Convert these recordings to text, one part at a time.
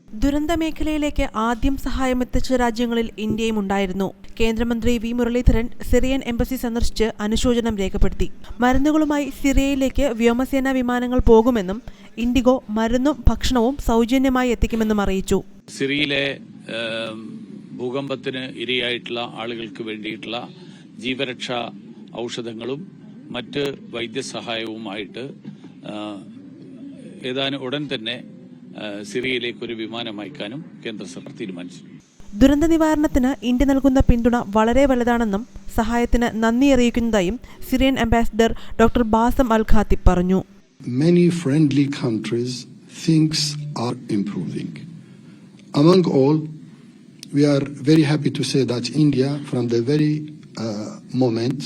ദുരന്ത മേഖലയിലേക്ക് ആദ്യം സഹായം എത്തിച്ച രാജ്യങ്ങളിൽ ഇന്ത്യയും ഉണ്ടായിരുന്നു. കേന്ദ്രമന്ത്രി വി മുരളീധരൻ സിറിയൻ എംബസി സന്ദർശിച്ച് അനുശോചനം രേഖപ്പെടുത്തി. മരുന്നുകളുമായി സിറിയയിലേക്ക് വ്യോമസേനാ വിമാനങ്ങൾ പോകുമെന്നും ഇൻഡിഗോ മരുന്നും ഭക്ഷണവും സൗജന്യമായി എത്തിക്കുമെന്നും അറിയിച്ചു. സിറിയയിലെ ഭൂകമ്പത്തിന് ഇരയായിട്ടുള്ള ആളുകൾക്ക് വേണ്ടിയിട്ടുള്ള ജീവരക്ഷാ ഔഷധങ്ങളും മറ്റ് വൈദ്യസഹായവുമായിട്ട് ഏതാനും ഉടൻ തന്നെ സിറിയയിലേക്ക് ഒരു വിമാനം അയക്കാനും കേന്ദ്ര സർക്കാർ തീരുമാനിച്ചു. ദുരന്ത നിവാരണത്തിന് ഇന്ത്യ നൽകുന്ന പിന്തുണ വളരെ വലുതാണെന്നും സഹായത്തിന് നന്ദി അറിയിക്കുന്നതായും സിറിയൻ അംബാസിഡർ ഡോക്ടർ ബാസം അൽ ഖാത്തിബ് പറഞ്ഞു. Many friendly countries things are improving. Among all, we are very happy to say that India from the very moment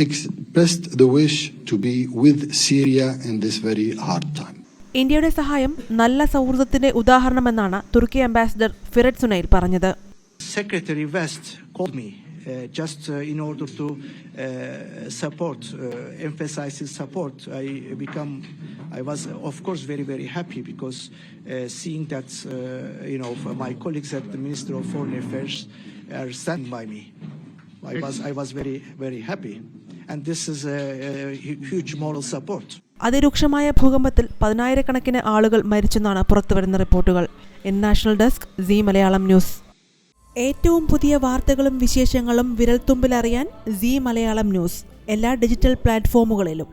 expressed the wish to be with Syria in this very hard time. ഇന്ത്യയുടെ സഹായം നല്ല സൗഹൃദത്തിന്റെ ഉദാഹരണമെന്നാണ് തുർക്കി ambassador ഫിറഡ് സുനൈൽ പറഞ്ഞത്. Secretary West called me just in order to support, emphasize his support. I was of course very happy because seeing that my colleagues at the Ministry of Foreign Affairs are standing by me. I was very happy, and this is a huge moral support. അതിരൂക്ഷമായ ഭൂകമ്പത്തിൽ 10,000-കണക്കിന് ആളുകൾ മരിച്ചെന്നാണ് പുറത്തുവരുന്ന റിപ്പോർട്ടുകൾ. International desk Zee Malayalam news. ഏറ്റവും പുതിയ വാർത്തകളും വിശേഷങ്ങളും വിരൽത്തുമ്പിലറിയാൻ സീ മലയാളം ന്യൂസ് എല്ലാ ഡിജിറ്റൽ പ്ലാറ്റ്ഫോമുകളിലും.